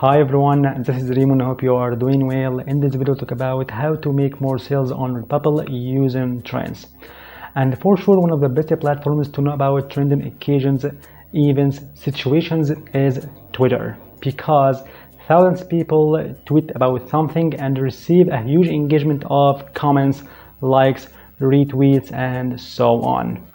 Hi everyone, this is Raymond. I hope you are doing well. In this video, I'll talk about how to make more sales on Redbubble using trends. And for sure, one of the best platforms to know about trending occasions, events, situations is Twitter, because thousands of people tweet about something and receive a huge engagement of comments, likes, retweets, and so on.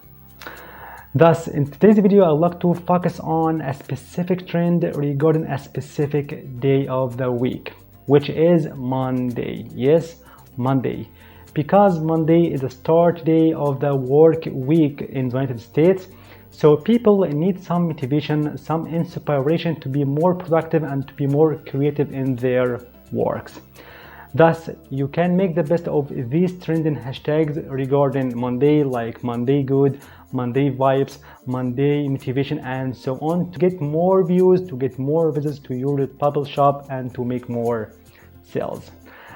Thus, in today's video, I'd like to focus on a specific trend regarding a specific day of the week, which is Monday. Yes, Monday. Because Monday is the start day of the work week in the United States, so people need some motivation, some inspiration to be more productive and to be more creative in their works. Thus, you can make the best of these trending hashtags regarding Monday, like Monday Good, Monday Vibes, Monday Motivation, and so on, to get more views, to get more visits to your Redbubble shop, and to make more sales.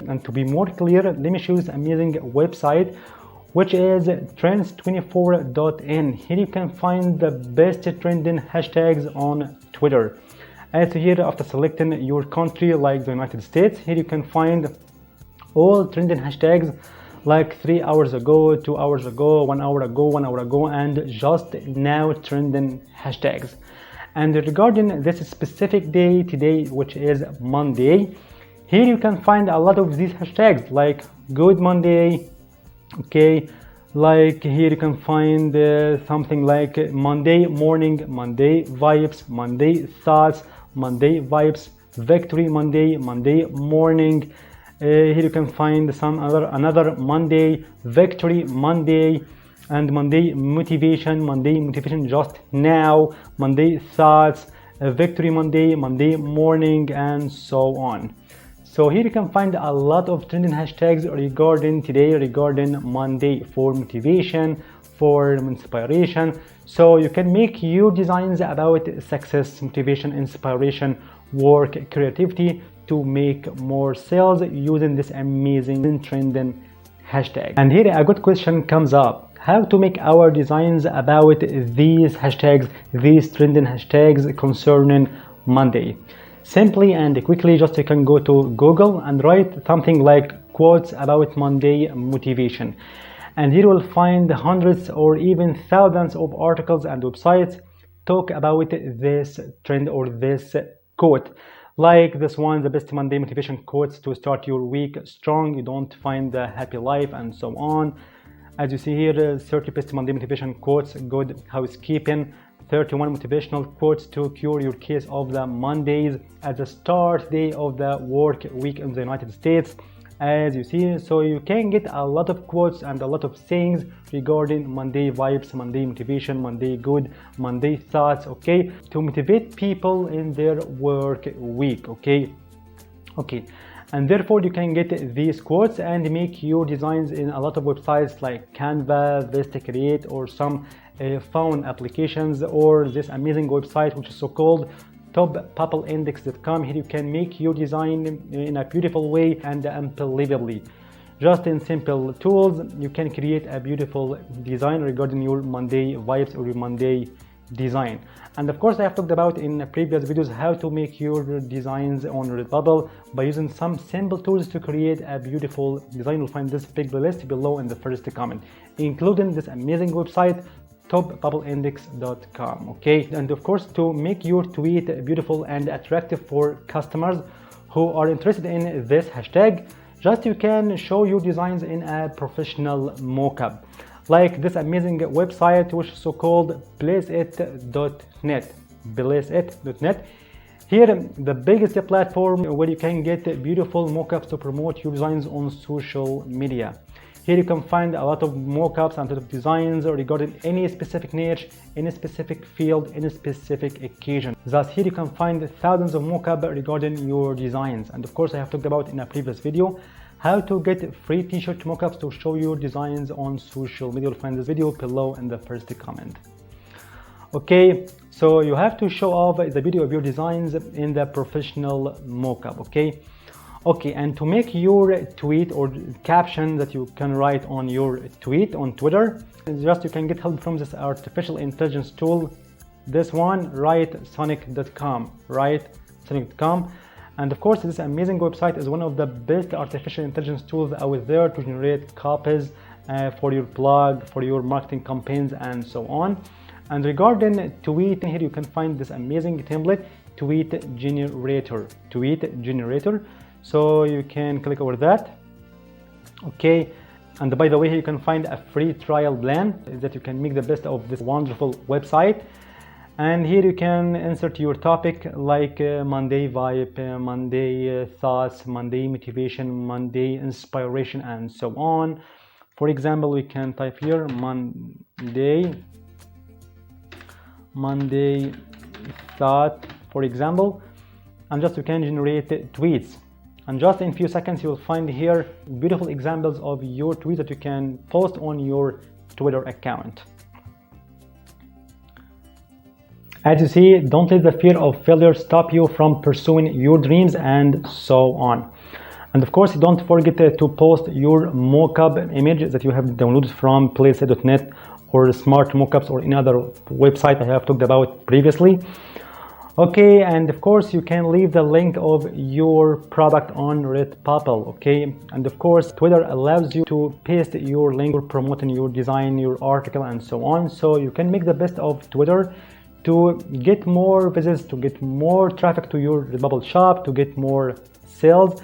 And to be more clear, let me show you this amazing website, which is trends24.in. Here you can find the best trending hashtags on Twitter. As here, after selecting your country like the United States, here you can find all trending hashtags like 3 hours ago, 2 hours ago, 1 hour ago, 1 hour ago, and just now trending hashtags. And regarding this specific day today, which is Monday, here you can find a lot of these hashtags like Good Monday, okay, like here you can find something like Monday Morning, Monday Vibes, Monday Thoughts, Monday Vibes, Victory Monday, Monday Morning. Here you can find another Monday, Victory Monday, and Monday Motivation just now, Monday Thoughts, Victory Monday, Monday Morning, and so on. So here you can find a lot of trending hashtags regarding today, regarding Monday, for motivation, for inspiration. So you can make your designs about success, motivation, inspiration, work, creativity, to make more sales using this amazing trending hashtag. And here a good question comes up: how to make our designs about these hashtags, these trending hashtags concerning Monday? Simply and quickly, just you can go to Google and write something like quotes about Monday motivation, and here you will find hundreds or even thousands of articles and websites talk about this trend or this quote. Like this one, the best Monday motivation quotes to start your week strong, you don't find the happy life, and so on. As you see here, 30 best Monday motivation quotes, good housekeeping, 31 motivational quotes to cure your case of the Mondays at the start day of the work week in the United States. As you see, so you can get a lot of quotes and a lot of sayings regarding Monday Vibes, Monday Motivation, Monday Good, Monday Thoughts, okay, to motivate people in their work week, okay. And therefore you can get these quotes and make your designs in a lot of websites like Canva, Create, or some phone applications, or this amazing website which is so called toppuppleindex.com. Here you can make your design in a beautiful way and unbelievably. Just in simple tools, you can create a beautiful design regarding your Monday vibes or your Monday design. And of course, I have talked about in previous videos how to make your designs on Redbubble by using some simple tools to create a beautiful design. You'll find this big playlist below in the first comment, including this amazing website toppuppleindex.com, okay. And of course, to make your tweet beautiful and attractive for customers who are interested in this hashtag, just you can show your designs in a professional mockup, like this amazing website which is so called placeit.net. Here, the biggest platform where you can get beautiful mockups to promote your designs on social media. Here you can find a lot of mockups and a lot of designs regarding any specific niche, any specific field, any specific occasion. Thus, here you can find thousands of mockups regarding your designs. And of course, I have talked about in a previous video how to get free t-shirt mockups to show your designs on social media. You'll find this video below in the first comment. Okay, so you have to show off the video of your designs in the professional mockup, okay. And to make your tweet or caption that you can write on your tweet on Twitter, just you can get help from this artificial intelligence tool, this one, writesonic.com, And of course, this amazing website is one of the best artificial intelligence tools out there to generate copies for your blog, for your marketing campaigns, and so on. And regarding tweet, here you can find this amazing template, tweet generator. So you can click over that. Okay. And by the way, here you can find a free trial plan that you can make the best of this wonderful website. And here you can insert your topic like Monday vibe, Monday thoughts, Monday motivation, Monday inspiration, and so on. For example, we can type here Monday thought, for example, and just you can generate tweets. And just in a few seconds, you will find here beautiful examples of your tweets that you can post on your Twitter account. As you see, don't let the fear of failure stop you from pursuing your dreams, and so on. And of course, don't forget to post your mockup image that you have downloaded from playsite.net or Smart Mockups or any other website I have talked about previously. Okay, and of course you can leave the link of your product on Redbubble. Okay, and of course Twitter allows you to paste your link for promoting your design, your article, and so on. So you can make the best of Twitter to get more visits, to get more traffic to your Redbubble shop, to get more sales.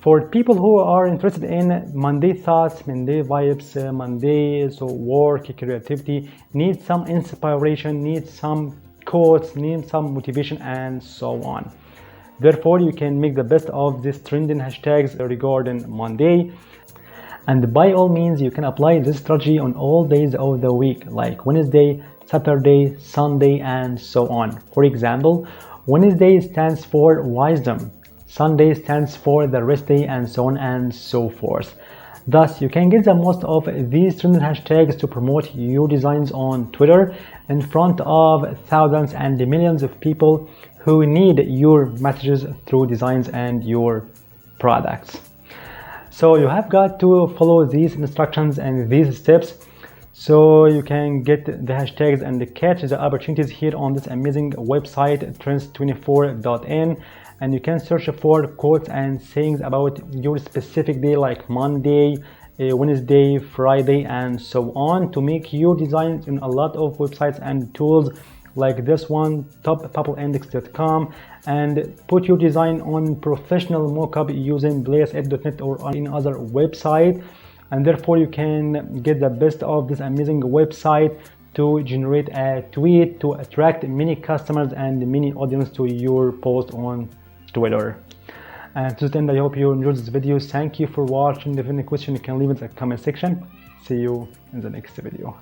For people who are interested in Monday thoughts, Monday vibes, Monday work, creativity, need some inspiration, need some quotes, need some motivation, and so on. Therefore, you can make the best of these trending hashtags regarding Monday. And by all means, you can apply this strategy on all days of the week, like Wednesday, Saturday, Sunday, and so on. For example, Wednesday stands for wisdom, Sunday stands for the rest day, and so on and so forth. Thus, you can get the most of these trending hashtags to promote your designs on Twitter in front of thousands and millions of people who need your messages through designs and your products. So you have got to follow these instructions and these steps so you can get the hashtags and catch the opportunities here on this amazing website, trends24.in. And you can search for quotes and sayings about your specific day, like Monday, Wednesday, Friday, and so on, to make your designs in a lot of websites and tools like this one, toppuppindex.com, and put your design on professional mockup using playsite.net or on any other website. And therefore you can get the best of this amazing website to generate a tweet to attract many customers and many audience to your post on Twitter. And to the end, I hope you enjoyed this video. Thank you for watching. If you have any question, you can leave it in the comment section. See you in the next video.